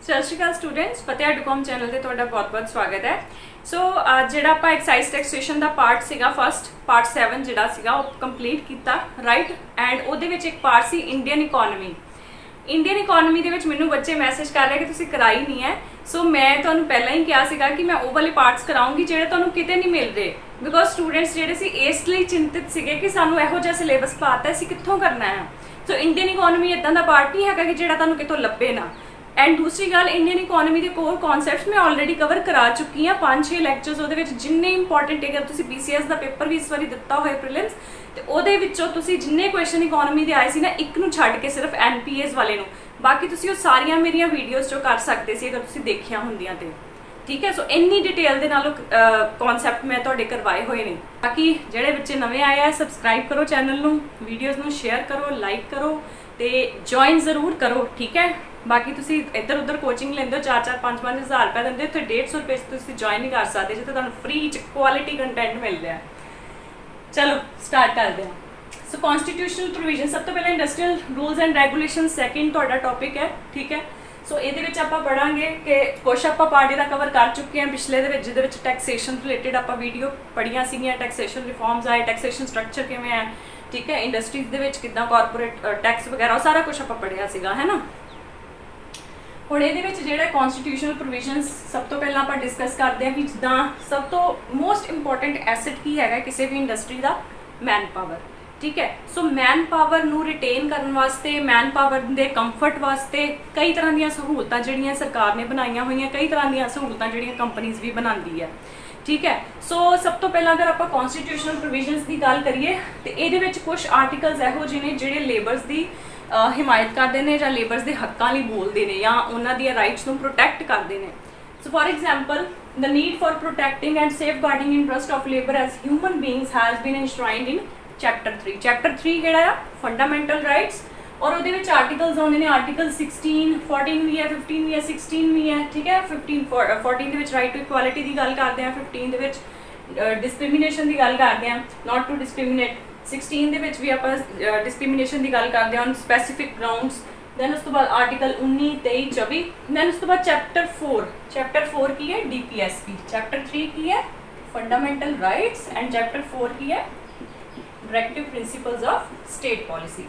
सत श्री अकाल स्टूडेंट्स, फतेह Educom channel से तुहाडा बहुत बहुत स्वागत है। सो अज जिहड़ा आपां एक्साइज टैक्सेशन का पार्ट सीगा फस्ट पार्ट 7 जिहड़ा सीगा वो कंप्लीट किया राइट। एंड उहदे विच एक पार्ट सी इंडियन इकोनॉमी दे विच मैनूं बच्चे मैसेज कर रहे कि तुसीं कराई नहीं है। सो मैं तुहानूं पहलां ही कहा सीगा कि मैं वो वाले पार्ट्स कराऊंगी जिहड़े तुहानूं किते नहीं मिल रहे, बिकॉज स्टूडेंट्स जिहड़े सी इस लई चिंतित सीगे कि सानूं इहो जिहा सिलेबस पाता असीं कित्थों करना है। सो इंडियन इकोनॉमी इदां दा पार्ट नहीं हैगा कि जिहड़ा तुहानूं कितों लभे ना। एंड दूसरी गल, इंडियन इकोनॉमी के कोर कॉन्सैप्ट्स मैं ऑलरेडी कवर करा चुकी हाँ 5-6 लैक्चर्स। वो जिन्ने इंपॉर्टेंट अगर तुम BCS का पेपर भी इस बार दिता हो प्रीलिम्स तो वो जिन्ने क्वेश्चन इकोनॉमी के आए सी ना एक नूं छड्ड के सिर्फ NPAs वाले नूं, बाकी तुसीं वो सारियां मेरियां वीडियोज़ जो कर सकते सी अगर तुसीं देखिया होंदियां ते। ठीक है, सो इन्नी डिटेल के नालों कॉन्सैप्ट मैं तुहाडे करवाए हुए ने। बाकी जिहड़े बच्चे नवे आए हैं सबसक्राइब करो चैनल नूं, वीडियोज़ नूं शेयर करो, लाइक करो तो ज्वाइन जरूर करो। ठीक है, बाकी तुसी इधर उधर कोचिंग लेंदे हो 4-5 हज़ार रुपये देंगे, इतने 150 रुपये तुसी ज्वाइन नहीं कर सकते जिथे तुहानूं फ्री क्वालिटी कंटेंट मिल रहा है। चलो स्टार्ट करते हैं। सो कॉन्स्टिट्यूशनल प्रोविजन सब तो पहले industrial rules and regulation second तुहाडा टॉपिक है। ठीक है, सो ये आपां पढ़ांगे कि कुछ आपां पार्ट इहदा कवर कर चुके हैं पिछले दे जिहदे विच टैक्सेशन रिलेटेड आपां वीडियो पढ़ियां सीगियां, टैक्सेशन रिफॉर्म्स आए, टैक्सेशन स्ट्रक्चर किवें है। ठीक है, इंडस्ट्रीज दे विच किद्दां कॉरपोरेट टैक्स वगैरह सारा कुछ आपां पढ़िया सीगा, है ना। हुण इहदे विच जिहड़े कॉन्स्टिट्यूशनल प्रोविजनस सब तो पहला आपां डिस्कस करते हैं कि जिद्दां सब तो मोस्ट इंपॉर्टेंट एसेट की है किसी भी इंडस्ट्री का, मैन पावर। ठीक है, सो मैन पावर नूं रिटेन करने वास्ते, मैन पावर दे कंफर्ट वास्ते कई तरह दी सहूलतां जिहड़ियां सरकार ने बनाईयां होईयां, कई तरह दी सहूलतां जिहड़ियां कंपनीज भी बनाती है। ठीक है, सो सब तो पहला अगर आप कॉन्स्टिट्यूशनल प्रोविजनस की गल करिए तो ये कुछ आर्टिकल्स इहो जिहे ने जिहड़े लेबर्स की हिमायत करते हैं या लेबर्स के हकों लिए बोलते हैं या उन्हों दी राइट्स को प्रोटैक्ट करते हैं। So for example the need for protecting and safeguarding interest of labour as human beings has been enshrined in chapter 3। Chapter 3 किहड़ा आ फंडामेंटल राइट्स, और वो आर्टिकल्स आते हैं आर्टिकल 16, 14 भी है, 15 भी है, 16 भी है। ठीक है, 14 राइट टू इक्वालिटी की गल करते हैं, 15 डिस्क्रिमिनेशन की गल करते हैं, नॉट टू डिस्क्रिमिनेट। 16 भी आप डिस्क्रिमिनेशन की गल करते हैं ऑन स्पैसीफिक ग्राउंड्स। दैन उस तो बाद आर्टिकल 19, 23, 24। दैन उस तो बाद चैप्टर 4 की है DPS की, चैप्टर 3 की है फंडामेंटल राइट्स एंड चैप्टर 4 की है directive principles of state policy.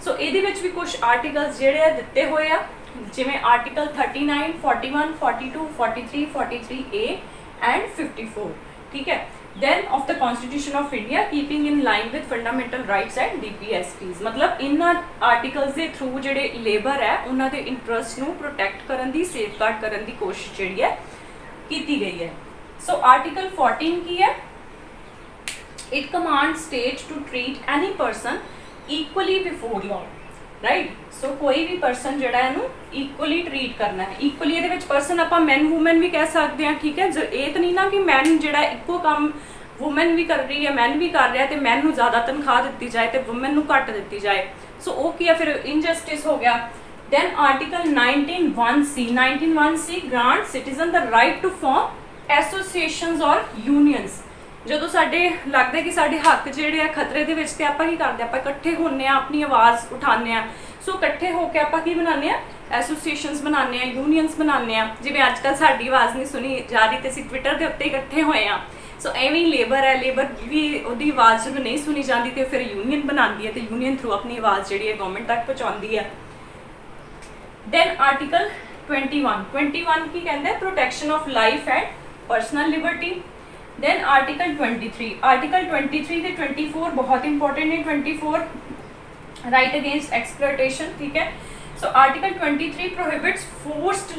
So ये भी कुछ आर्टिकल्स जिहड़े दिते हुए आ, जिवें आर्टिकल 39, 41, 42, 43, 43A एंड 54। ठीक है, then of the constitution of India keeping in line with fundamental rights and DPSPs। मतलब इन्हां आर्टिकल्स के थ्रू जिहड़े लेबर है उन्हां दे इंटरस्ट नूं प्रोटैक्ट करन दी, सेफगार्ड करन दी कोशिश जिहड़ी है कीती गई है। सो आर्टिकल 14 की है, it command state to treat any person equally before law. Right, so कोई भी परसन जो इक्वली ट्रीट करना है। इक्वली ये परसन आप मैन वूमैन भी कह सकते हैं। ठीक है, जो ये तो नहीं ना कि मैन जो इक्को काम वूमैन भी कर रही है, मैन भी कर रहा है तो मैन को ज़्यादा तनख्वाह दी जाए तो वूमैन को घट दी जाए। सो वो की है, फिर इनजस्टिस हो गया। Then article 19(1)(c) grant citizen the right to form associations और यूनियंस। जो साढ़े लगता है कि साढ़े हक जोड़े खतरे के तो आप करते आप इकट्ठे होने, अपनी आवाज़ उठाने। सो इकट्ठे होकर आप बनाने एसोसीएशनस बनाने, यूनियंस बनाने। जिवें अजकल साड़ी आवाज़ नहीं सुनी जा रही तो असीं ट्विटर के उत्ते इकट्ठे होए हैं। सो एवं लेबर है, लेबर भी उसकी आवाज़ जो नहीं सुनी जाती तो फिर यूनियन बनाती है, तो यूनियन थ्रू अपनी आवाज़ जी गवर्नमेंट तक पहुँचाती है। दैन आर्टिकल 21 की कहते हैं protection of life and personal liberty. Then article 23 के 24 बहुत इंपॉर्टेंट है। 24 राइट अगेंस्ट एक्सप्लॉयटेशन। ठीक है, so article 23 prohibits forced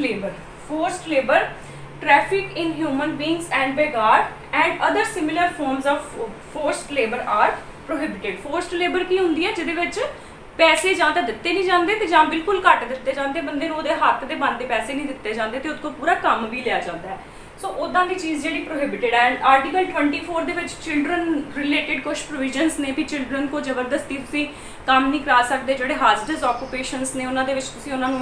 labour traffic in human beings and begar and other similar forms of forced labour are prohibited. Forced labour की होंगी है जिहदे पैसे जां तां दिते नहीं जाते तो जां बिल्कुल घट दिते जाते, बंदे नूं उहदे हक दे बनते पैसे नहीं दिते जाते तो उसको पूरा काम भी लिया जाता है। सो उदा की चीज़ जी प्रोहिबिटेड है। आर्टिकल 24 के चिल्ड्रन रिलेटेड कुछ प्रोविजनस ने भी चिल्ड्रन को जबरदस्ती तुसी काम नहीं करा सकते, जोड़े हाजरस ऑक्यूपेशनस ने उन्होंने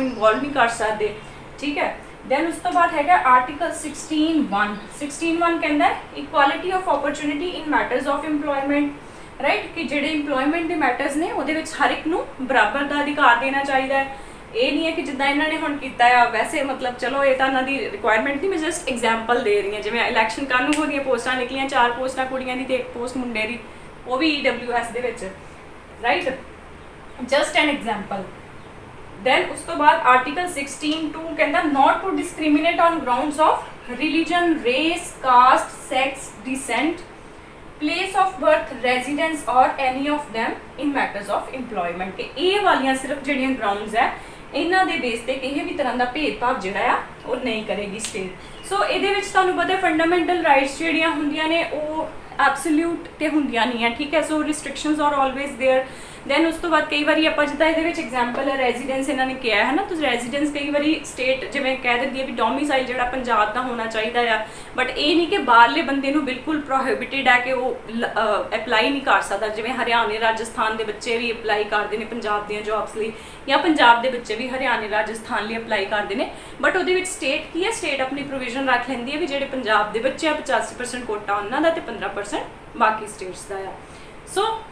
इन्वॉल्व नहीं कर सकते। ठीक है, दैन उस तो बाद है आर्टिकल 16(1) कहता है equality of opportunity in matters of employment. Right, कि जोड़े इंप्लॉयमेंट के मैटर्स ने वो हर एक नूं बराबर का अधिकार देना चाहिए। ਇਹ ਨਹੀਂ ਹੈ ਕਿ ਜਿੱਦਾਂ ਇਹਨਾਂ ਨੇ ਹੁਣ ਕੀਤਾ ਆ ਵੈਸੇ ਮਤਲਬ ਚਲੋ ਇਹ ਤਾਂ ਇਹਨਾਂ ਦੀ ਰਿਕੁਆਇਰਮੈਂਟ ਨਹੀਂ, ਮੈਂ ਜਸਟ ਐਗਜ਼ਾਮਪਲ ਦੇ ਰਹੀ ਹਾਂ। ਜਿਵੇਂ ਇਲੈਕਸ਼ਨ ਕਾਨੂੰ ਹੋ ਦੀਆਂ ਪੋਸਟਾਂ ਨਿਕਲੀਆਂ, 4 ਪੋਸਟਾਂ ਕੁੜੀਆਂ ਦੀ ਤੇ 1 ਪੋਸਟ ਮੁੰਡੇ ਦੀ, ਉਹ ਵੀ EWS ਦੇ ਵਿੱਚ, right, just an example. Then ਉਸ ਤੋਂ ਬਾਅਦ ਆਰਟੀਕਲ 16(2) ਕਹਿੰਦਾ not to discriminate on grounds of religion, race, caste, sex, descent, place of birth, residence or any of them in matters of employment। ਕਿ ਇਹ ਵਾਲੀਆਂ ਸਿਰਫ ਜਿਹੜੀਆਂ ਗਰਾਊਂਡਸ ਹੈ ਇਹਨਾਂ ਦੇ ਬੇਸ ਤੇ ਕਿਸੇ ਵੀ ਤਰ੍ਹਾਂ ਦਾ ਭੇਦਭਾਵ ਜਿਹੜਾ ਆ ਉਹ ਨਹੀਂ ਕਰੇਗੀ ਸਟੇਟ। ਸੋ ਇਹਦੇ ਵਿੱਚ ਤੁਹਾਨੂੰ ਪਤਾ ਫੰਡਾਮੈਂਟਲ ਰਾਈਟਸ ਜਿਹੜੀਆਂ ਹੁੰਦੀਆਂ ਨੇ ਉਹ ਐਬਸੋਲਿਊਟ ਤੇ ਹੁੰਦੀਆਂ ਨਹੀਂ ਹੈ, ਠੀਕ ਹੈ। So restrictions are always there. Then ਉਸ ਤੋਂ ਬਾਅਦ ਕਈ ਵਾਰੀ ਆਪਾਂ ਜਿੱਦਾਂ ਇਹਦੇ ਵਿੱਚ ਐਗਜ਼ਾਮਪਲ ਹੈ ਰੈਜ਼ੀਡੈਂਸ, ਇਹਨਾਂ ਨੇ ਕਿਹਾ ਹੈ ਨਾ, ਤੁਸੀਂ ਰੈਜ਼ੀਡੈਂਸ ਕਈ ਵਾਰੀ ਸਟੇਟ ਜਿਵੇਂ ਕਹਿ ਦਿੰਦੀ ਹੈ ਵੀ ਡੋਮਿਸਾਈਲ ਜਿਹੜਾ ਪੰਜਾਬ ਦਾ ਹੋਣਾ ਚਾਹੀਦਾ ਆ, ਬਟ ਇਹ ਨਹੀਂ ਕਿ ਬਾਹਰਲੇ ਬੰਦੇ ਨੂੰ ਬਿਲਕੁਲ ਪ੍ਰੋਹਿਬਿਟਡ ਹੈ ਕਿ ਉਹ ਅਪਲਾਈ ਨਹੀਂ ਕਰ ਸਕਦਾ। ਜਿਵੇਂ ਹਰਿਆਣੇ ਰਾਜਸਥਾਨ ਦੇ ਬੱਚੇ ਵੀ ਅਪਲਾਈ ਕਰਦੇ ਨੇ ਪੰਜਾਬ ਦੀਆਂ ਜੌਬਸ ਲਈ, ਜਾਂ ਪੰਜਾਬ ਦੇ ਬੱਚੇ ਵੀ ਹਰਿਆਣੇ ਰਾਜਸਥਾਨ ਲਈ ਅਪਲਾਈ ਕਰਦੇ ਨੇ, ਬਟ ਉਹਦੇ ਵਿੱਚ ਸਟੇਟ ਕੀ ਹੈ, ਸਟੇਟ ਆਪਣੀ ਪ੍ਰੋਵੀਜ਼ਨ ਰੱਖ ਲੈਂਦੀ ਹੈ ਵੀ ਜਿਹੜੇ ਪੰਜਾਬ ਦੇ ਬੱਚੇ ਆ 85% ਕੋਟਾ ਉਹਨਾਂ ਦਾ ਤੇ 15% ਬਾਕੀ ਸਟੇਟਸ ਦਾ ਆ। ਸੋ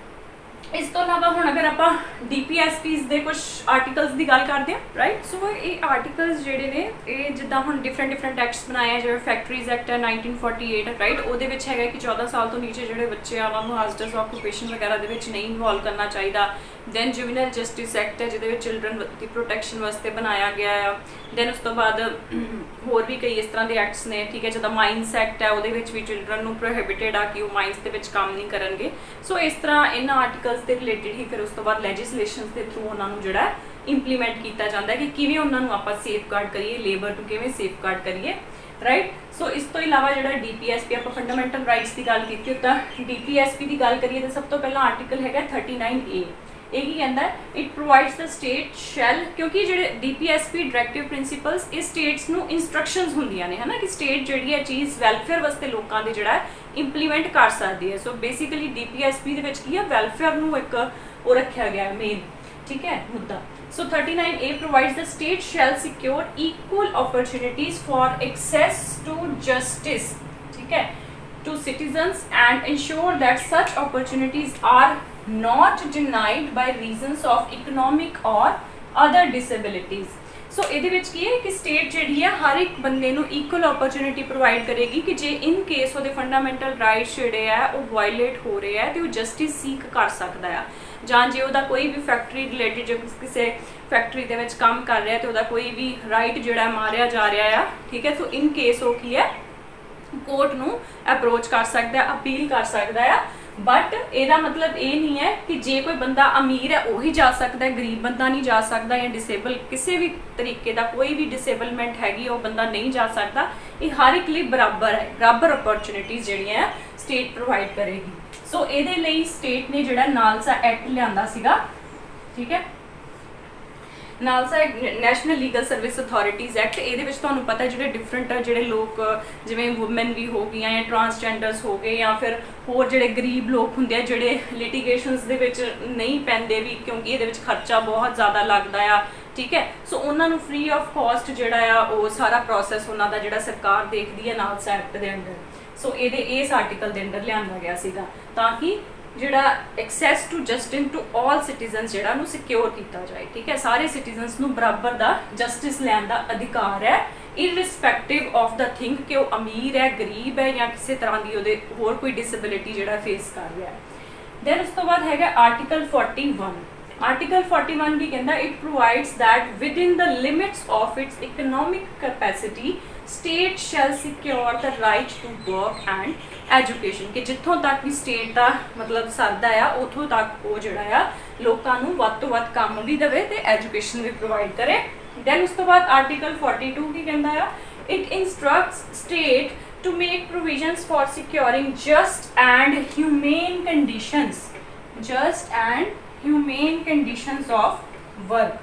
ਇਸ ਤੋਂ ਇਲਾਵਾ ਹੁਣ ਅਗਰ ਆਪਾਂ DPSPs ਦੇ ਕੁਝ ਆਰਟੀਕਲਸ ਦੀ ਗੱਲ ਕਰਦੇ ਹਾਂ, ਰਾਈਟ। ਸੋ ਇਹ ਆਰਟੀਕਲਸ ਜਿਹੜੇ ਨੇ ਇਹ ਜਿੱਦਾਂ ਹੁਣ ਡਿਫਰੈਂਟ ਐਕਟਸ ਬਣਾਏ ਆ, ਜਿਵੇਂ ਫੈਕਟਰੀਜ਼ ਐਕਟ ਹੈ 1948, ਰਾਈਟ, ਉਹਦੇ ਵਿੱਚ ਹੈਗਾ ਕਿ 14 ਸਾਲ ਤੋਂ ਨੀਚੇ ਜਿਹੜੇ ਬੱਚੇ ਆ ਉਹਨਾਂ ਨੂੰ ਹਾਜ਼ਰਸ ਆਕੂਪੇਸ਼ਨ ਵਗੈਰਾ ਦੇ ਵਿੱਚ ਨਹੀਂ ਇਨਵੋਲਵ ਕਰਨਾ ਚਾਹੀਦਾ। ਦੈਨ ਜੁਵੀਨਲ ਜਸਟਿਸ ਐਕਟ ਹੈ ਜਿਹਦੇ ਵਿੱਚ ਚਿਲਡਰਨ ਦੀ ਪ੍ਰੋਟੈਕਸ਼ਨ ਵਾਸਤੇ ਬਣਾਇਆ ਗਿਆ ਆ। ਦੈਨ ਉਸ ਤੋਂ ਬਾਅਦ ਹੋਰ ਵੀ ਕਈ ਇਸ ਤਰ੍ਹਾਂ ਦੇ ਐਕਟਸ ਨੇ, ਠੀਕ ਹੈ, ਜਿੱਦਾਂ ਮਾਈਨਸ ਐਕਟ ਹੈ ਉਹਦੇ ਵਿੱਚ ਵੀ ਚਿਲਡਰਨ ਨੂੰ ਪ੍ਰੋਹਿਬਿਟਡ ਆ ਕਿ ਉਹ ਮਾਈਨਸ ਦੇ ਵਿੱਚ ਕੰਮ ਨਹੀਂ ਕਰਨਗੇ। ਸੋ ਇਸ ਤਰ੍ਹਾਂ ਇਹਨਾਂ ਆਰਟੀਕਲਸ ਦੇ ਰਿਲੇਟਡ ਹੀ ਫਿਰ ਉਸ ਤੋਂ ਬਾਅਦ ਲੈਜਿਸਲੇਸ਼ਨਸ ਦੇ ਥਰੂ ਉਹਨਾਂ ਨੂੰ ਜਿਹੜਾ ਇੰਪਲੀਮੈਂਟ ਕੀਤਾ ਜਾਂਦਾ ਹੈ ਕਿ ਕਿਵੇਂ ਉਹਨਾਂ ਨੂੰ ਆਪਾਂ ਸੇਫਗਾਰਡ ਕਰੀਏ, ਲੇਬਰ ਨੂੰ ਕਿਵੇਂ ਸੇਫਗਾਰਡ ਕਰੀਏ, ਰਾਈਟ। ਸੋ ਇਸ ਤੋਂ ਇਲਾਵਾ ਜਿਹੜਾ DPSP ਆਪਾਂ ਫੰਡਾਮੈਂਟਲ ਰਾਈਟਸ ਦੀ ਗੱਲ ਕੀਤੀ, ਤਾਂ DPSP ਦੀ ਗੱਲ ਕਰੀਏ ਤਾਂ ਸਭ ਤੋਂ ਪਹਿਲਾਂ ਆਰਟੀਕਲ ਹੈਗਾ 39A। ਇਹ ਕੀ ਕਹਿੰਦਾ ਹੈ, ਇਟ ਪ੍ਰੋਵਾਈਡਸ ਦ ਸਟੇਟ ਸ਼ੈਲ, ਕਿਉਂਕਿ ਜਿਹੜੇ DPSP ਡਾਇਰੈਕਟਿਵ ਪ੍ਰਿੰਸੀਪਲਸ ਇਹ ਸਟੇਟਸ ਨੂੰ ਇੰਸਟਰਕਸ਼ਨਸ ਹੁੰਦੀਆਂ ਨੇ, ਹੈ ਨਾ, ਕਿ ਸਟੇਟ ਜਿਹੜੀ ਹੈ ਚੀਜ਼ ਵੈਲਫੇਅਰ ਵਾਸਤੇ ਲੋਕਾਂ ਦੇ ਜਿਹੜਾ ਇੰਪਲੀਮੈਂਟ ਕਰ ਸਕਦੀ ਹੈ। ਸੋ ਬੇਸਿਕਲੀ DPSP ਦੇ ਵਿੱਚ ਕੀ ਹੈ, ਵੈਲਫੇਅਰ ਨੂੰ ਇੱਕ ਉਹ ਰੱਖਿਆ ਗਿਆ ਹੈ ਮੇਨ, ਠੀਕ ਹੈ, ਮੁੱਦਾ। So 39A provides the state shall secure equal opportunities for access to justice, ठीक है, to citizens and ensure that such opportunities are not denied by reasons of economic or other disabilities। ਸੋ ਇਹਦੇ ਵਿੱਚ ਕੀ ਹੈ ਕਿ state ਜਿਹੜੀ ਹੈ ਹਰ ਇੱਕ ਬੰਦੇ ਨੂੰ ਇਕੁਅਲ ਓਪਰਚੁਨਿਟੀ ਪ੍ਰੋਵਾਈਡ ਕਰੇਗੀ ਕਿ ਜੇ ਇਨ ਕੇਸ ਉਹਦੇ ਫੰਡਾਮੈਂਟਲ ਰਾਈਟਸ ਜਿਹੜੇ ਆ ਉਹ ਵਾਇਲੇਟ ਹੋ ਰਹੇ ਆ ਤੇ ਉਹ ਜਸਟਿਸ ਸੀਕ ਕਰ ਸਕਦਾ ਆ। ਜਾਂ ਜੇ ਉਹਦਾ ਕੋਈ ਵੀ ਫੈਕਟਰੀ ਰਿਲੇਟਡ ਜੇ ਕਿਸੇ ਫੈਕਟਰੀ ਦੇ ਵਿੱਚ ਕੰਮ ਕਰ ਰਿਹਾ ਤੇ ਉਹਦਾ ਕੋਈ ਵੀ ਰਾਈਟ ਜਿਹੜਾ ਮਾਰਿਆ ਜਾ ਰਿਹਾ ਆ, ਠੀਕ ਹੈ, ਸੋ ਇਨ ਕੇਸ ਉਹ ਕੀ ਹੈ ਕੋਰਟ ਨੂੰ ਅਪਰੋਚ ਕਰ ਸਕਦਾ, ਅਪੀਲ ਕਰ ਸਕਦਾ ਆ। ਬਟ ਇਹਦਾ ਮਤਲਬ ਇਹ ਨਹੀਂ ਹੈ ਕਿ ਜੇ ਕੋਈ ਬੰਦਾ ਅਮੀਰ ਹੈ ਉਹੀ ਜਾ ਸਕਦਾ ਹੈ, ਗਰੀਬ ਬੰਦਾ ਨਹੀਂ ਜਾ ਸਕਦਾ, ਜਾਂ ਡਿਸੇਬਲ ਕਿਸੇ ਵੀ ਤਰੀਕੇ ਦਾ ਕੋਈ ਵੀ ਡਿਸੇਬਲਮੈਂਟ ਹੈਗੀ ਉਹ ਬੰਦਾ ਨਹੀਂ ਜਾ ਸਕਦਾ। ਇਹ ਹਰ ਇੱਕ ਲਈ ਬਰਾਬਰ ਹੈ, ਬਰਾਬਰ ਓਪਰਚੁਨਿਟੀਜ਼ ਜਿਹੜੀਆਂ ਸਟੇਟ ਪ੍ਰੋਵਾਈਡ ਕਰੇਗੀ। ਸੋ ਇਹਦੇ ਲਈ ਸਟੇਟ ਨੇ ਜਿਹੜਾ ਨਾਲਸਾ ਐਕਟ ਲਿਆਂਦਾ ਸੀਗਾ, ਠੀਕ ਹੈ, NALSA national legal service authorities act. ਇਹਦੇ ਵਿੱਚ ਤੁਹਾਨੂੰ ਪਤਾ ਜਿਹੜੇ ਡਿਫਰੈਂਟ ਜਿਹੜੇ ਲੋਕ ਜਿਵੇਂ ਵੂਮਨ ਵੀ ਹੋ ਗਈਆਂ ਜਾਂ ਟਰਾਂਸਜੈਂਡਰਸ ਹੋ ਗਏ ਜਾਂ ਫਿਰ ਹੋਰ ਜਿਹੜੇ ਗਰੀਬ ਲੋਕ ਹੁੰਦੇ ਆ ਜਿਹੜੇ ਲਿਟੀਗੇਸ਼ਨਸ ਦੇ ਵਿੱਚ ਨਹੀਂ ਪੈਂਦੇ ਵੀ ਕਿਉਂਕਿ ਇਹਦੇ ਵਿੱਚ ਖਰਚਾ ਬਹੁਤ ਜ਼ਿਆਦਾ ਲੱਗਦਾ ਆ, ਠੀਕ ਹੈ। ਸੋ ਉਹਨਾਂ ਨੂੰ ਫ੍ਰੀ ਆਫ ਕਾਸਟ ਜਿਹੜਾ ਆ ਉਹ ਸਾਰਾ ਪ੍ਰੋਸੈਸ ਉਹਨਾਂ ਦਾ ਜਿਹੜਾ ਸਰਕਾਰ ਦੇਖਦੀ ਹੈ ਨਾਲਸਾ ਐਕਟ ਦੇ ਅੰਡਰ। ਸੋ ਇਹਦੇ ਇਸ ਆਰਟੀਕਲ ਦੇ ਅੰਡਰ ਲਿਆਂਦਾ ਗਿਆ ਸੀਗਾ ਤਾਂ ਕਿ ਜਿਹੜਾ access to justice to all citizens ਜਿਹੜਾ ਨੂੰ ਸਿਕਿਉਰ ਕੀਤਾ ਜਾਏ, ਠੀਕ ਹੈ। ਸਾਰੇ ਸਿਟੀਜ਼ਨਸ ਨੂੰ ਬਰਾਬਰ ਦਾ ਜਸਟਿਸ ਲੈਣ ਦਾ ਅਧਿਕਾਰ ਹੈ ਇਰਰਿਸਪੈਕਟਿਵ ਆਫ ਦਾ ਥਿੰਗ ਕਿ ਉਹ ਅਮੀਰ ਹੈ, ਗਰੀਬ ਹੈ ਜਾਂ ਕਿਸੇ ਤਰ੍ਹਾਂ ਦੀ ਉਹਦੇ ਹੋਰ ਕੋਈ ਡਿਸੇਬਿਲਿਟੀ ਜਿਹੜਾ ਫੇਸ ਕਰ ਰਿਹਾ ਹੈ। ਦੈਨ ਉਸ ਤੋਂ ਬਾਅਦ ਹੈਗਾ ਆਰਟੀਕਲ 41। ਆਰਟੀਕਲ 41 ਵੀ ਕਹਿੰਦਾ it provides that within the limits of its economic capacity state shall secure the right to work and education, ਕਿ ਜਿੱਥੋਂ ਤੱਕ ਵੀ ਸਟੇਟ ਦਾ ਮਤਲਬ ਸਰਦਾ ਆ ਉੱਥੋਂ ਤੱਕ ਉਹ ਜਿਹੜਾ ਆ ਲੋਕਾਂ ਨੂੰ ਵੱਧ ਤੋਂ ਵੱਧ ਕੰਮ ਵੀ ਦੇਵੇ ਤੇ ਐਜੂਕੇਸ਼ਨ ਵੀ ਪ੍ਰੋਵਾਈਡ ਕਰੇ। ਦੈਨ ਉਸ ਤੋਂ ਬਾਅਦ ਆਰਟੀਕਲ 42 ਕੀ ਕਹਿੰਦਾ ਆ, it instructs state to make provisions for securing just and humane conditions of work,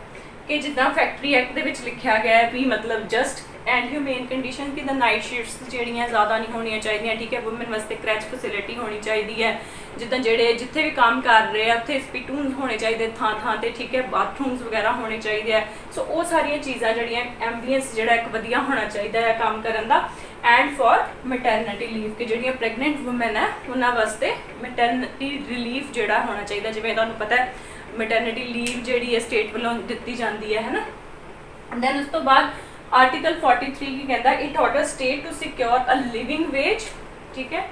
ਕਿ ਜਿੱਦਾਂ ਫੈਕਟਰੀ ਐਕਟ ਦੇ ਵਿੱਚ ਲਿਖਿਆ ਗਿਆ ਹੈ ਵੀ ਮਤਲਬ ਜਸਟ ਐਂਡ ਹਿਊਮੇਨ ਕੰਡੀਸ਼ਨ ਕਿ ਦਾ ਨਾਈਟ ਸ਼ਿਫਟਸ ਜਿਹੜੀਆਂ ਜ਼ਿਆਦਾ ਨਹੀਂ ਹੋਣੀਆਂ ਚਾਹੀਦੀਆਂ, ਠੀਕ ਹੈ। ਵੂਮਨ ਵਾਸਤੇ ਕ੍ਰੈਚ ਫੈਸਿਲਿਟੀ ਹੋਣੀ ਚਾਹੀਦੀ ਹੈ, ਜਿੱਦਾਂ ਜਿਹੜੇ ਜਿੱਥੇ ਵੀ ਕੰਮ ਕਰ ਰਹੇ ਆ ਉੱਥੇ ਸਪੀਟੂਨ ਹੋਣੇ ਚਾਹੀਦੇ ਥਾਂ ਥਾਂ ਤੇ, ਠੀਕ ਹੈ, ਬਾਥਰੂਮਸ ਵਗੈਰਾ ਹੋਣੇ ਚਾਹੀਦੇ ਆ। ਸੋ ਉਹ ਸਾਰੀਆਂ ਚੀਜ਼ਾਂ ਜਿਹੜੀਆਂ ਐਂਬੀਐਂਸ ਜਿਹੜਾ ਇੱਕ ਵਧੀਆ ਹੋਣਾ ਚਾਹੀਦਾ ਹੈ ਕੰਮ ਕਰਨ ਦਾ। ਐਂਡ ਫॉर ਮੈਟਰਨਿਟੀ ਲੀਵ ਕਿ ਜਿਹੜੀਆਂ ਪ੍ਰੈਗਨੈਂਟ ਵੂਮਨ ਹੈ ਉਹਨਾਂ ਵਾਸਤੇ ਮੈਟਰਨਿਟੀ ਰਿਲੀਫ ਜਿਹੜਾ ਹੋਣਾ ਚਾਹੀਦਾ। ਜਿਵੇਂ ਤੁਹਾਨੂੰ ਪਤਾ ਹੈ ਮੈਟਰਨਿਟੀ ਲੀਵ ਜਿਹੜੀ ਹੈ ਸਟੇਟ ਵੱਲੋਂ ਦਿੱਤੀ ਜਾਂਦੀ ਹੈ ਨਾ, दैन उस तो बाद आर्टिकल 43 की कहता है it order state to secure a living wage, ठीक है,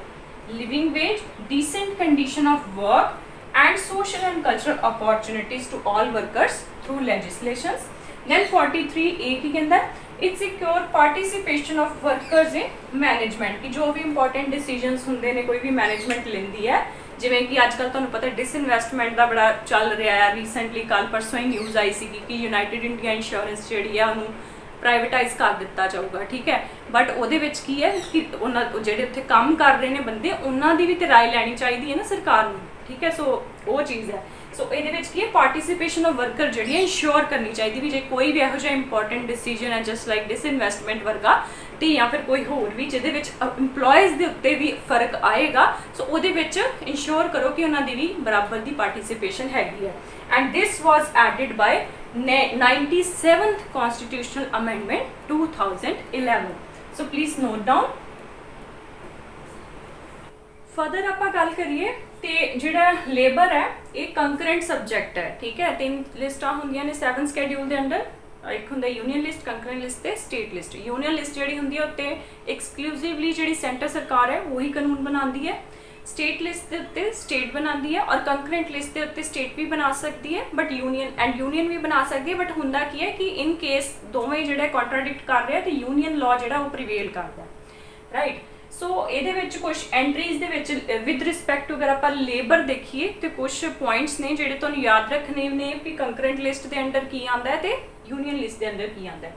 living wage, decent condition of work and social and cultural opportunities to all workers through legislations. Then 43 A की कहता है it secure participation of workers in management, कि जो भी important decisions होंगे ने कोई भी मैनेजमेंट लेंदी है, जिमें कि अजकल तुहानूं पता डिसइनवैसटमेंट का बड़ा चल रहा है, रीसेंटली कल परसों ही न्यूज़ आई सी कि यूनाइटेड इंडिया इंश्योरेंस जिहड़ी है उन्होंने प्राइवेटाइज कर दिता जाऊगा, ठीक है, बट ਉਹਦੇ ਵਿੱਚ ਕੀ है कि उन्होंने ਜਿਹੜੇ ਉੱਥੇ ਕੰਮ कर रहे हैं बंदे उन्हों की भी तो राय लैनी चाहिए है ना सरकार ਨੂੰ, ठीक है। सो वो चीज़ है। सो ये की है पार्टिसिपेशन ऑफ वर्कर जी इंश्योर करनी चाहिए भी, जो कोई भी यहो इंपॉर्टेंट डिसीजन है जस्ट लाइक डिसइनवैसटमेंट वर्गा तो या फिर कोई होर भी जिहदे विच इंप्लॉयज़ के उत्ते भी फर्क आएगा, सो वो इंश्योर करो कि उन्होंने भी बराबर की पार्टिसिपेशन हैगी है। And this was added by 97th constitutional amendment 2011। So please note down. Further आप गल करिए तो जिहड़ा लेबर है ये कंकरेंट सबजैक्ट है, ठीक है। 3 लिस्टां होंदियां ने 7 शेड्यूल के अंडर, एक होंदा यूनियन लिस्ट, कंकरेंट लिस्ट ते स्टेट लिस्ट। यूनियन लिस्ट जिहड़ी हुंदी है उत्ते एक्सक्लूसिवली जिहड़ी सेंटर सरकार है वही कानून बनाती है, स्टेट लिस्ट के उत्ते स्टेट बनाती है और कंकरेंट लिस्ट के उत्ते स्टेट भी बना सकती है, बट यूनियन भी बना सकती है। बट हुंदा की है कि इन केस दोवें जिहड़े कॉन्ट्राडिक्ट कर रहे हैं तो यूनियन लॉ जिहड़ा वो प्रिवेल करता है, राइट। सो ये कुछ एंट्रीज दे विद रिस्पैक्ट टू अगर आप लेबर देखिए तो कुछ पॉइंट्स ने जिहड़े तुहानूं याद रखने ने भी कंकरेंट लिस्ट के अंडर की आंदा है तो यूनियन लिस्ट के अंडर की आंदा है।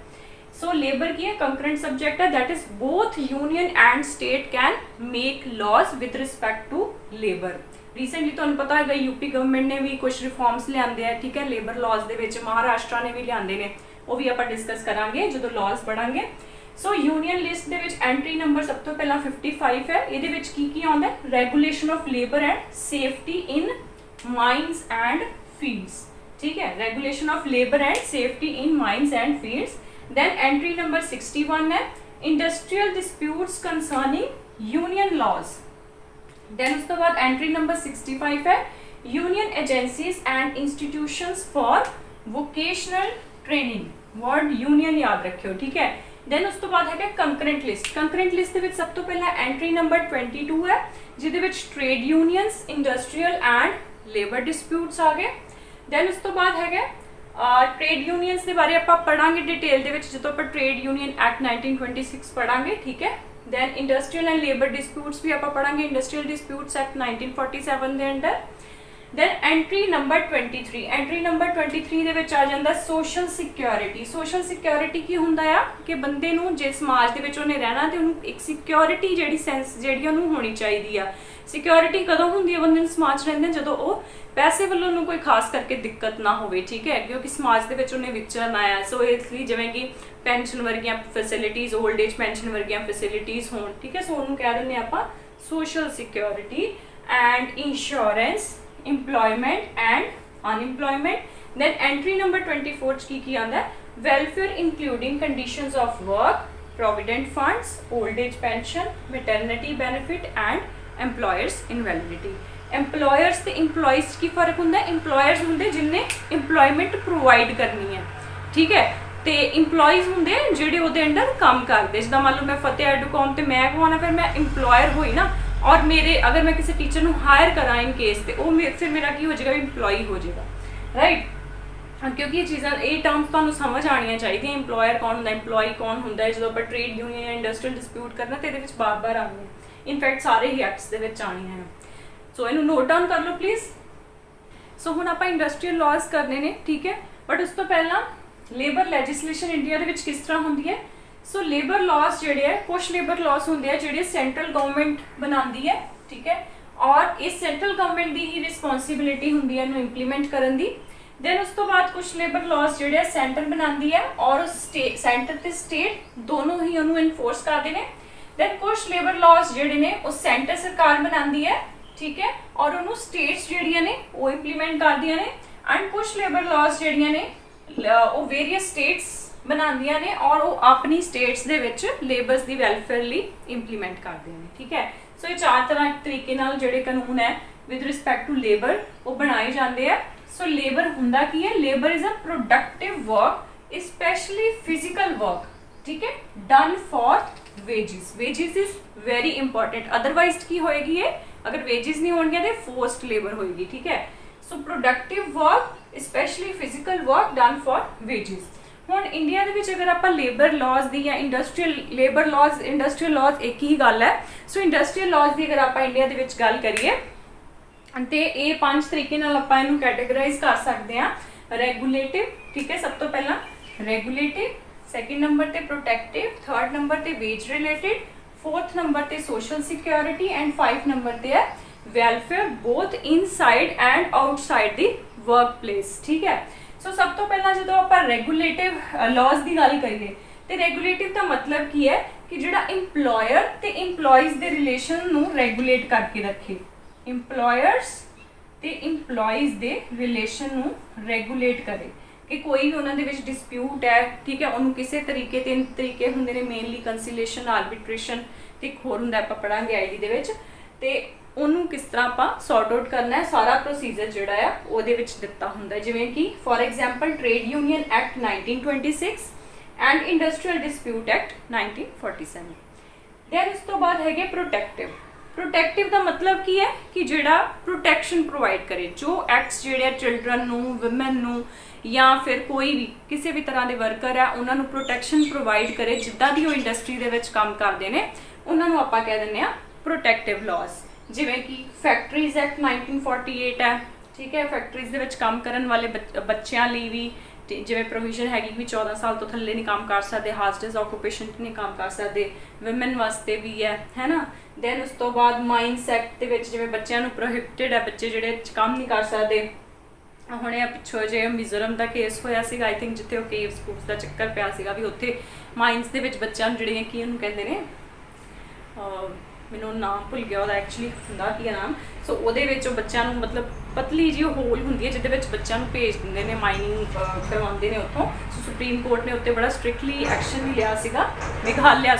सो लेबर की है कंकरेंट सबजैक्ट है, that is both union and state can make laws with respect to labour. Recently तुहानूं पता है यूपी गवर्नमेंट ने भी कुछ रिफॉर्म्स लियाते हैं, ठीक है, लेबर लॉज के विच महाराष्ट्र ने भी लियाते हैं, वो भी आप डिस्कस करांगे जो लॉज पढ़ांगे। सो यूनियन लिस्ट दे विच एंट्री नंबर सब तो पहला 55 है, ये विच की आंदा है regulation of labour and safety in mines and fields, ठीक है, regulation of labour and safety in mines and fields. Then entry number 61 है industrial disputes concerning union laws. Then उसके बाद एंट्री नंबर 65 है union agencies and institutions for vocational training, word union याद रखियो, ठीक है। देन उस तो बाद है कंकरेंट लिस्ट। कंकरेंट लिस्ट के सब तो पहला एंट्री नंबर 22 है जिहदे विच trade unions, industrial and labour disputes आ गए। देन उस तो बाद है ट्रेड यूनियंस के बारे आप पढ़ांगे डिटेल दे विच जो आप ट्रेड यूनियन एक्ट 1926 पढ़ांगे, ठीक है। Then industrial and labour disputes भी आप पढ़ांगे इंडस्ट्रीयल डिस्प्यूट्स एक्ट 1947 के under. Then entry number 23, entry number 23 दे विच आ जांदा सोशल सिक्योरिटी। सोशल सिक्योरिटी की हुंदा आ कि बंदे नूं जे समाज दे विच उहने रहना ते उहनूं एक सिक्योरिटी जिहड़ी सेंस जिहड़ी उहनूं होनी चाहिदी आ। सिक्योरिटी कदों हुंदी है बंदे नूं समाज रहिंदे जदों ओह पैसे वालों नूं कोई खास करके दिक्कत ना होवे, ठीक है, क्योंकि समाज दे विच उहने विचरना है। सो इसलिए जिवें कि पेंशन वर्गियां फैसिलिटीज़, ओल्ड एज पेंशन वर्गियां फैसिलिटीज़ होण, ठीक है, सो उहनूं कह दिंदे आपां social security and insurance, employment and unemployment. Then entry number 24 की आंदा है welfare including conditions of work, provident funds, old age pension, maternity benefit and employers invalidity. Employers ते एम्प्लॉयज की फर्क होंदा है, एम्प्लॉयर्स होंदे जिन्हें एम्प्लॉयमेंट प्रोवाइड करनी है, ठीक है, तो एम्प्लॉयज होंदे जिहड़े उहदे अंडर काम करदे। जिद्दां मान लो मैं फतेह एडूकॉम ते मैं कौन फिर मैं एम्प्लॉयर होई ना, और मेरे अगर मैं किसी टीचर को हायर करा इन केस तो वो फिर मेरा की हो जाएगा एम्प्लॉई हो जाएगा, राइट। क्योंकि ये चीज़ां ये टर्म्स तुहानूं समझ आनियां चाहिए। एम्प्लॉयर कौन होंदा, एम्प्लॉई कौन होंदा है, जो आप ट्रेड यूनियन या इंडस्ट्रीयल डिस्प्यूट करना तो ये बार बार आनी है, इनफैक्ट सारे ही एक्ट्स दे विच आनी है। सो इनू नोट डाउन कर लो प्लीज़। सो हुण आपां इंडस्ट्रीयल लॉज करने ने, ठीक है, बट उस तो पहला लेबर लैजिस्लेशन इंडिया दे विच किस तरह होंदी है। सो लेबर लॉज जिहड़े है कुछ लेबर लॉज होंदे हैं जिहड़े सेंट्रल गवर्नमेंट बनाती है, ठीक है, और इस सेंट्रल गवर्नमेंट की ही रिस्पॉन्सिबिलिटी होंदी है इन्हूं इंप्लीमेंट करन दी। देन उस तो बाद कुछ लेबर लॉज जिहड़े सेंटर बनाती है और सेंटर ते स्टेट दोनों ही उन्होंने इनफोर्स करते हैं। देन कुछ लेबर लॉज जिहड़े ने उस सेंटर सरकार बनाती है, ठीक है, और उन्होंने स्टेट्स जिहड़ियां ने वो इंप्लीमेंट करदियां ने। एंड कुछ लेबर लॉज जिहड़ियां ने वो वेरीअस स्टेट्स बनादियां ने और वो अपनी स्टेट्स दे विच लेबर्स दी वेलफेयर लई इंप्लीमेंट करदे ने, ठीक है। सो ये 4 तरह तरीके नाल जिहड़े कानून है विद रिस्पैक्ट टू लेबर वो बनाए जाते हैं। सो लेबर हुंदा की है, labour is a productive work specially physical work, ठीक है, done for wages. Wages is very important, otherwise की होएगी ये, अगर वेजिस नहीं होंगे तो फोर्स्ड लेबर होएगी, ठीक है। So productive work specially physical work done for wages. ਹੁਣ ਇੰਡੀਆ ਦੇ ਵਿੱਚ ਅਗਰ ਆਪਾਂ ਲੇਬਰ ਲਾਜ਼ ਦੀ ਜਾਂ industrial labour laws industrial laws ਇੱਕ ਹੀ ਗੱਲ ਹੈ। ਸੋ ਇੰਡਸਟਰੀਅਲ ਲਾਜ਼ ਦੀ ਅਗਰ ਆਪਾਂ ਇੰਡੀਆ ਦੇ ਵਿੱਚ ਗੱਲ ਕਰੀਏ ਤੇ ਇਹ 5 ਤਰੀਕੇ ਨਾਲ ਆਪਾਂ ਇਹਨੂੰ ਕੈਟੇਗਰਾਈਜ਼ ਕਰ ਸਕਦੇ ਹਾਂ। ਰੈਗੂਲੇਟਿਵ, ਠੀਕ ਹੈ, ਸਭ ਤੋਂ ਪਹਿਲਾਂ ਰੈਗੂਲੇਟਿਵ, ਸੈਕਿੰਡ ਨੰਬਰ ਤੇ ਪ੍ਰੋਟੈਕਟਿਵ, ਥਰਡ ਨੰਬਰ ਤੇ ਵੇਜ ਰਿਲੇਟਿਡ, फोर्थ नंबर ते सोशल सिक्योरिटी एंड 5 नंबर ते है welfare both inside and outside the work place, ठीक है। सो सब तो पहला जो आप रेगूलेटिव लॉज की गल करिए तो रेगूलेटिव का मतलब की है कि जो इंप्लॉयर ते इंप्लॉइज के रिलेशन नू रेगूलेट करके रखे, इंप्लॉयर्स ते इंप्लॉइज के रिलेशन नू रेगूलेट करे कि कोई भी उन्होंने विच डिस्प्यूट है, ठीक है, उन्होंने किसी तरीके 3 तरीके होंगे ने मेनली कंसीलेशन, आर्बिट्रेशन ते एक होर हुंदा आपां पढ़ांगे आईडी दे विच ते उन्होंने किस तरह आपां सॉर्ट आउट करना है, सारा प्रोसीजर जिहड़ा है उहदे विच दित्ता हुंदा है। जिवें कि for example trade union act 1926 and industrial dispute act 1947। Then उस तो बाद है प्रोटैक्टिव। प्रोटैक्टिव का मतलब की है कि जिहड़ा प्रोटैक्शन प्रोवाइड करे, जो एक्ट्स जिहड़े चिल्ड्रन नू, वुमेन नू या फिर कोई भी किसी भी तरह के वर्कर है उन्होंने प्रोटैक्शन प्रोवाइड करे, जिद्दां दी इंडस्ट्री दे विच काम करते हैं उन्होंने आपां कह दिंदे आ प्रोटैक्टिव लॉज। जिवें कि फैक्ट्रीज एक्ट 1948 है, ठीक है, फैक्ट्रीज दे विच काम करन वाले बच्चों लिए भी जिवें प्रोविजन हैगी भी 14 साल तो थल्ले नहीं काम कर सकते, हाजडस ऑक्यूपेशन नहीं काम कर सकते, वुमेन वास्ते भी है ना। दैन उस तो बाद माइनस एक्ट दे विच जिवें बच्चों नूं प्रोहिबिटेड है, बच्चे जिहड़े काम नहीं कर सकते। ਹੁਣ ਇਹ ਪਿੱਛੋਂ ਜੇ ਮਿਜ਼ੋਰਮ ਦਾ ਕੇਸ ਹੋਇਆ ਸੀਗਾ ਆਈ ਥਿੰਕ, ਜਿੱਥੇ ਉਹ ਕੇਵ ਸਕੂਲਸ ਦਾ ਚੱਕਰ ਪਿਆ ਸੀਗਾ ਵੀ ਉੱਥੇ ਮਾਈਨਸ ਦੇ ਵਿੱਚ ਬੱਚਿਆਂ ਨੂੰ ਜਿਹੜੀਆਂ ਕੀ ਉਹਨੂੰ ਕਹਿੰਦੇ ਨੇ, ਮੈਨੂੰ ਨਾਮ ਭੁੱਲ ਗਿਆ ਉਹਦਾ ਐਕਚੁਅਲੀ ਹੁੰਦਾ ਕੀ ਨਾਮ। ਸੋ ਉਹਦੇ ਵਿੱਚ ਉਹ ਬੱਚਿਆਂ ਨੂੰ ਮਤਲਬ ਪਤਲੀ ਜਿਹੀ ਹੋਲ ਹੁੰਦੀ ਹੈ ਜਿਹਦੇ ਵਿੱਚ ਬੱਚਿਆਂ ਨੂੰ ਭੇਜ ਦਿੰਦੇ ਨੇ, ਮਾਈਨਿੰਗ ਕਰਵਾਉਂਦੇ ਨੇ ਉੱਥੋਂ। ਸੋ ਸੁਪਰੀਮ ਕੋਰਟ ਨੇ ਉੱਤੇ ਬੜਾ ਸਟ੍ਰਿਕਟਲੀ ਐਕਸ਼ਨ ਵੀ ਲਿਆ ਸੀਗਾ, ਮੇਘਾਲਿਆ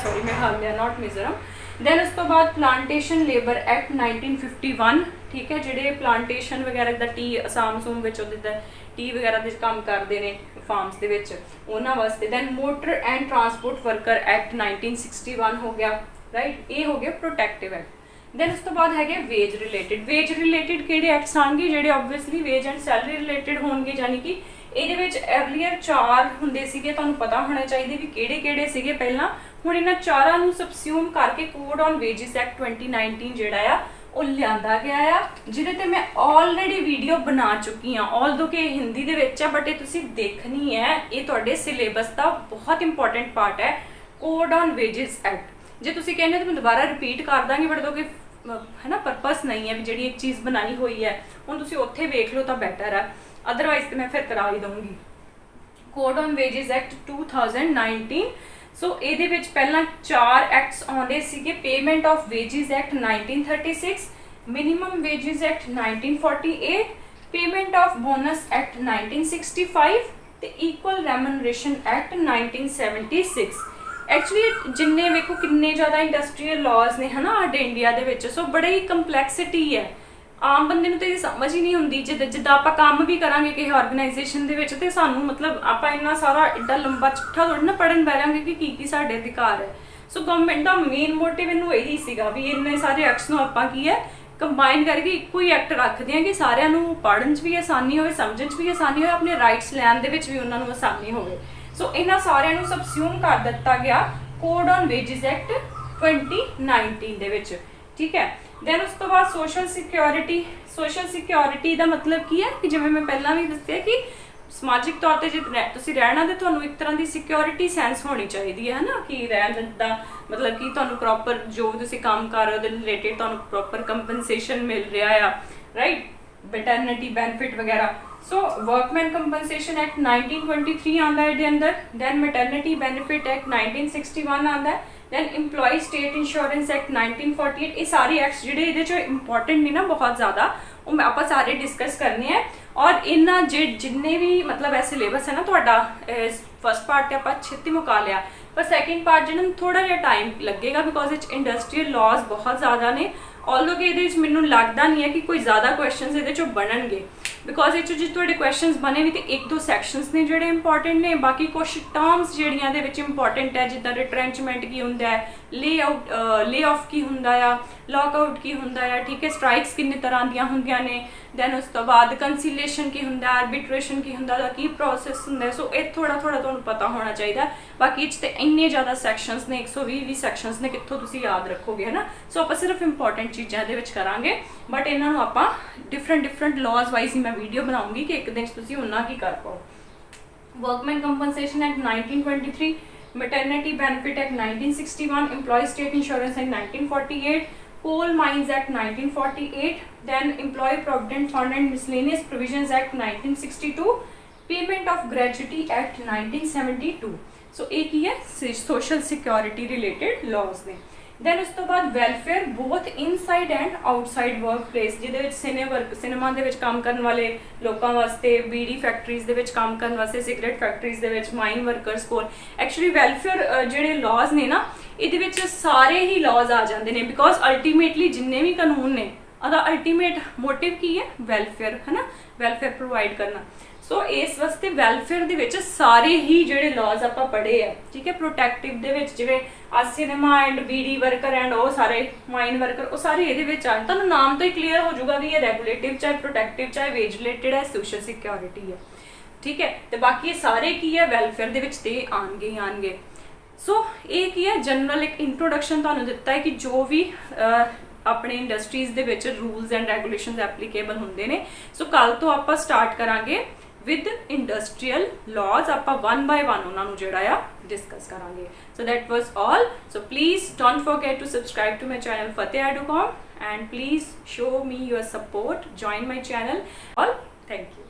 ਨॉट ਮਿਜ਼ੋਰਮ। दैन उस तो बाद प्लांटेशन लेबर एक्ट 1951, ठीक है, ਜਿਹੜੇ प्लांटेशन वगैरह ਦਾ ਟੀ ਅਸਾਮ ਸੂਮ ਵਿੱਚ ਉਹਦੇ ਟੀ ਵਗੈरह ਦੇ ਕੰਮ ਕਰਦੇ ਨੇ ਫਾਰਮਸ ਦੇ ਵਿੱਚ ਉਹਨਾਂ ਵਾਸਤੇ। Then motor and transport worker act 1961 ਹੋ ਗਿਆ, ਰਾਈਟ, ਇਹ ਹੋ ਗਿਆ ਪ੍ਰੋਟੈਕਟਿਵ ਐਕਟ। ਦੈਨ ਉਸ ਤੋਂ ਬਾਅਦ ਹੈਗੇ ਵੇਜ ਰਿਲੇਟਿਡ। ਵੇਜ ਰਿਲੇਟਿਡ ਕਿਹੜੇ ਐਕਟਸ ਆਣਗੇ, ਜਿਹੜੇ obviously wage and salary related ਹੋਣਗੇ, ਯਾਨੀ ਕਿ ਇਹਦੇ ਵਿੱਚ ਅਰਲੀਅਰ 4 ਹੁੰਦੇ ਸੀਗੇ, ਤੁਹਾਨੂੰ ਪਤਾ ਹੋਣਾ ਚਾਹੀਦਾ ਵੀ ਕਿਹੜੇ ਕਿਹੜੇ ਸੀਗੇ ਪਹਿਲਾਂ। ਹੁਣ ਇਹਨਾਂ ਚਾਰਾਂ ਨੂੰ ਸਬਸਿਊਮ ਕਰਕੇ ਕੋਡ ਔਨ ਵੇਜਿਸ ਐਕਟ 2019 ਜਿਹੜਾ ਆ ਉਹ ਲਿਆਂਦਾ ਗਿਆ ਆ, ਜਿਹਦੇ ਤੇ ਮੈਂ ਆਲਰੇਡੀ ਵੀਡੀਓ ਬਣਾ ਚੁੱਕੀ ਹਾਂ, ਆਲਦੋ ਕਿ ਹਿੰਦੀ ਦੇ ਵਿੱਚ ਹੈ ਬਟ ਇਹ ਤੁਸੀਂ ਦੇਖਣੀ ਹੈ, ਇਹ ਤੁਹਾਡੇ ਸਿਲੇਬਸ ਦਾ ਬਹੁਤ ਇੰਪੋਰਟੈਂਟ ਪਾਰਟ ਹੈ, ਕੋਡ ਔਨ ਵੇਜਿਸ ਐਕਟ। ਜੇ ਤੁਸੀਂ ਕਹਿੰਦੇ ਤਾਂ ਮੈਂ ਦੁਬਾਰਾ ਰਿਪੀਟ ਕਰ ਦਾਂਗੀ ਬਟ ਦੋ ਕਿ ਹੈ ਨਾ ਪਰਪਸ ਨਹੀਂ ਹੈ ਵੀ ਜਿਹੜੀ ਇੱਕ ਚੀਜ਼ ਬਣਾਈ ਹੋਈ ਹੈ ਹੁਣ ਤੁਸੀਂ ਉੱਥੇ ਵੇਖ ਲਓ ਤਾਂ ਬੈਟਰ ਹੈ, ਅਦਰਵਾਈਜ਼ ਤੇ ਮੈਂ ਫਿਰ ਕਰਾ ਹੀ ਦਊਂਗੀ। Code on wages act 2019। So ਇਹਦੇ ਵਿੱਚ ਪਹਿਲਾਂ 4 ਐਕਟਸ ਆਉਂਦੇ ਸੀਗੇ, payment of wages act 1936, minimum wages act 1948, payment of bonus act 1965 ਤੇ ਇਕੁਅਲ ਰੈਮੂਨਰੇਸ਼ਨ ਐਕਟ 1976। ਐਕਚੁਅਲੀ ਜਿੰਨੇ ਵੇਖੋ ਕਿੰਨੇ ਜ਼ਿਆਦਾ ਇੰਡਸਟਰੀਅਲ ਲਾਜ਼ ਨੇ ਹਨਾ ਸਾਡੇ ਇੰਡੀਆ ਦੇ ਵਿੱਚ, ਸੋ ਬੜੀ ਹੀ ਕੰਪਲੈਕਸਿਟੀ ਹੈ, ਆਮ ਬੰਦੇ ਨੂੰ ਤਾਂ ਇਹ ਸਮਝ ਹੀ ਨਹੀਂ ਹੁੰਦੀ। ਜਿੱਦਾਂ ਆਪਾਂ ਕੰਮ ਵੀ ਕਰਾਂਗੇ ਕਿਸੇ ਆਰਗੇਨਾਈਜੇਸ਼ਨ ਦੇ ਵਿੱਚ ਤੇ ਸਾਨੂੰ ਮਤਲਬ ਆਪਾਂ ਇੰਨਾ ਸਾਰਾ ਏਡਾ ਲੰਬਾ ਚਿੱਠਾ ਥੋੜ੍ਹਾ ਨਾ ਪੜ੍ਹਨ ਬਹਿ ਜਾਵਾਂਗੇ ਕਿ ਕੀ ਸਾਡੇ ਅਧਿਕਾਰ ਹੈ। ਸੋ ਗਵਰਨਮੈਂਟ ਦਾ ਮੇਨ ਮੋਟਿਵ ਇਹਨੂੰ ਇਹੀ ਸੀਗਾ ਵੀ ਇੰਨੇ ਸਾਰੇ ਐਕਟਸ ਨੂੰ ਆਪਾਂ ਕੀ ਹੈ ਕੰਬਾਈਨ ਕਰਕੇ ਇੱਕੋ ਹੀ ਐਕਟ ਰੱਖ ਦਿਆਂਗੇ, ਸਾਰਿਆਂ ਨੂੰ ਪੜ੍ਹਨ 'ਚ ਵੀ ਆਸਾਨੀ ਹੋਵੇ, ਸਮਝਣ 'ਚ ਵੀ ਆਸਾਨੀ ਹੋਵੇ, ਆਪਣੇ ਰਾਈਟਸ ਲੈਣ ਦੇ ਵਿੱਚ ਵੀ ਉਹਨਾਂ ਨੂੰ ਆਸਾਨੀ ਹੋਵੇ। ਸੋ ਇਹਨਾਂ ਸਾਰਿਆਂ ਨੂੰ ਸਬਸਿਊਮ ਕਰ ਦਿੱਤਾ ਗਿਆ ਕੋਡ ਔਨ ਵੇਜਿਸ ਐਕਟ 2019 ਦੇ ਵਿੱਚ, ਠੀਕ ਹੈ। ਦੈਨ ਉਸ ਤੋਂ ਬਾਅਦ ਸੋਸ਼ਲ ਸਿਕਿਉਰਿਟੀ। ਸੋਸ਼ਲ ਸਿਕਿਉਰਿਟੀ ਦਾ ਮਤਲਬ ਕੀ ਹੈ ਕਿ ਜਿਵੇਂ ਮੈਂ ਪਹਿਲਾਂ ਵੀ ਦੱਸਿਆ ਕਿ ਸਮਾਜਿਕ ਤੌਰ ਤੇ ਜੇ ਤੁਸੀਂ ਰਹਿਣਾ ਤੇ ਤੁਹਾਨੂੰ ਇੱਕ ਤਰ੍ਹਾਂ ਦੀ ਸਿਕਿਉਰਿਟੀ ਸੈਂਸ ਹੋਣੀ ਚਾਹੀਦੀ ਹੈ ਨਾ, ਕਿ ਰਹਿਣ ਦਾ ਮਤਲਬ ਕਿ ਤੁਹਾਨੂੰ ਪ੍ਰੋਪਰ ਜੋ ਵੀ ਤੁਸੀਂ ਕੰਮ ਕਰ ਰਹੇ ਹੋ ਉਹਦੇ ਰਿਲੇਟਿਡ ਤੁਹਾਨੂੰ ਪ੍ਰੋਪਰ ਕੰਪਨਸੇਸ਼ਨ ਮਿਲ ਰਿਹਾ ਆ, ਰਾਈਟ, ਮੈਟਰਨਿਟੀ ਬੈਨੀਫਿਟ ਵਗੈਰਾ। ਸੋ ਵਰਕਮੈਨ ਕੰਪਨਸੇਸ਼ਨ ਐਕਟ 1923 ਆਉਂਦਾ ਇਹਦੇ ਅੰਦਰ। ਦੈਨ ਮੈਟਰਨਿਟੀ ਬੈਨੀਫਿਟ ਐਕਟ 1961 ਆਉਂਦਾ ਹੈ। Then employee state insurance act 1948। ਇਹ ਸਾਰੇ ਐਕਟਸ ਜਿਹੜੇ ਇਹਦੇ 'ਚ ਇੰਪੋਰਟੈਂਟ ਨੇ ਨਾ ਬਹੁਤ ਜ਼ਿਆਦਾ, ਉਹ ਆਪਾਂ ਸਾਰੇ ਡਿਸਕਸ ਕਰਨੇ ਆ। ਔਰ ਇਹਨਾਂ ਜਿੰਨੇ ਵੀ ਮਤਲਬ ਇਹ ਸਿਲੇਬਸ ਹੈ ਨਾ ਤੁਹਾਡਾ, ਫਸਟ ਪਾਰਟ ਤੇ ਆਪਾਂ ਛੇਤੀ ਮੁਕਾ ਲਿਆ, ਪਰ ਸੈਕਿੰਡ ਪਾਰਟ ਜਿਹੜਾ ਥੋੜਾ ਜਿਹਾ ਟਾਈਮ ਲੱਗੇਗਾ ਬਿਕੋਜ਼ ਇਹ 'ਚ ਇੰਡਸਟਰੀਅਲ ਲਾਜ਼ ਬਹੁਤ ਜ਼ਿਆਦਾ ਨੇ, ਆਲਦੋ ਕਿ ਇਹਦੇ ਵਿੱਚ ਮੈਨੂੰ ਲੱਗਦਾ ਨਹੀਂ ਹੈ ਕਿ ਕੋਈ ਜ਼ਿਆਦਾ ਕੁਐਸਚਨਸ ਇਹਦੇ 'ਚੋਂ ਬਣਨਗੇ। बिकॉज ये जो ਤੁਹਾਡੇ क्वेश्चंस बने भी तो एक दो सैक्शनस ने ਜਿਹੜੇ इंपॉर्टेंट ने, बाकी कुछ टर्म्स ਜਿਹੜੀਆਂ ਦੇ ਵਿੱਚ इंपॉर्टेंट है, जिद्दां रिट्रेंचमेंट की ਹੁੰਦਾ है, ਲੇ ਆਫ ਕੀ ਹੁੰਦਾ ਆ, लॉकआउट की ਹੁੰਦਾ ਆ, ठीक है, स्ट्राइक्स किन्ने तरह ਦੀਆਂ ਹੁੰਦੀਆਂ ਨੇ, दैन उस तो बाद कंसीलेशन की ਹੁੰਦਾ, आर्बिट्रेशन की ਹੁੰਦਾ, ਦਾ ਕੀ प्रोसैस ਹੁੰਦਾ। सो ਇਹ थोड़ा ਤੁਹਾਨੂੰ पता होना चाहिए। बाकी ਇਹ 'ਚ ਤੇ ਇੰਨੇ ਜ਼ਿਆਦਾ ਸੈਕਸ਼ਨਸ ਨੇ, 120 ਸੈਕਸ਼ਨਸ ਨੇ, ਕਿੱਥੋਂ ਤੁਸੀਂ ਯਾਦ ਰੱਖੋਗੇ, ਹੈ ਨਾ। ਸੋ ਆਪਾਂ ਸਿਰਫ ਇੰਪੋਰਟੈਂਟ ਚੀਜ਼ਾਂ ਦੇ ਵਿੱਚ ਕਰਾਂਗੇ, ਬਟ ਇਹਨਾਂ ਨੂੰ ਆਪਾਂ ਡਿਫਰੈਂਟ ਲਾਜ਼ ਵਾਈਜ਼ ਹੀ ਮੈਂ ਵੀਡੀਓ ਬਣਾਉਂਗੀ ਕਿ ਇੱਕ ਦਿਨ 'ਚ ਤੁਸੀਂ ਉਹਨਾਂ ਕੀ ਕਰ ਪਾਓ। Workman compensation act 1923, maternity benefit act 1961, employee state insurance act 1948, coal mines act 1948, then employee provident fund and miscellaneous provisions act 1962, payment of gratuity act 1972। So एक ही है सोशल सिक्योरिटी रिलेटेड लॉज ने। दैन उस तो बाद welfare both inside and outside work place, जिहदे cinema दे विच काम करन वाले लोकां वास्ते, बीड़ी फैक्ट्रीज दे विच काम करन वास्ते, सिगरेट फैक्ट्रीज दे विच, माइन वर्कर्स कोल एक्चुअली वैलफेयर जिहड़े लॉज ने ना, इहदे विच सारे ही लॉज आ जांदे ने, बिकॉज अल्टीमेटली जिन्ने भी कानून ने ਉਹਦਾ अल्टीमेट मोटिव की है, वैलफेयर, है ना, वैलफेयर प्रोवाइड करना। सो इस वास्ते वैलफेयर दे विच सारे ही जिहड़े लॉज आपां पढ़े आ, ठीक है, प्रोटैक्टिव दे विच जिवें आ cinema and beedi worker and वो सारे माइन वर्कर, वो सारे इहदे विच आन। तुहानूं नाम तो ही क्लीयर हो जाऊगा भी ये रेगुलेटिव चाहे प्रोटैक्टिव चाहे वेज रिलेटेड है, सोशल सिक्योरिटी है, ठीक है। तो बाकी ये सारे की है वैलफेयर दे विच ते आणगे। सो ये की है जनरल एक इंट्रोडक्शन तुहानूं दित्ता है कि जो भी अपने इंडस्ट्रीज दे विच रूल्स एंड रेगुलेशनस एप्लीकेबल हुंदे ने। सो कल तो आपां स्टार्ट करांगे विद इंडस्ट्रीयल लॉज, आपां वन बाय वन उन्हां नूं जिहड़ा आ डिस्कस करांगे। So that was all. So please don't forget to subscribe to my channel Fateh Educom and please show me your support, join my channel. All thank you.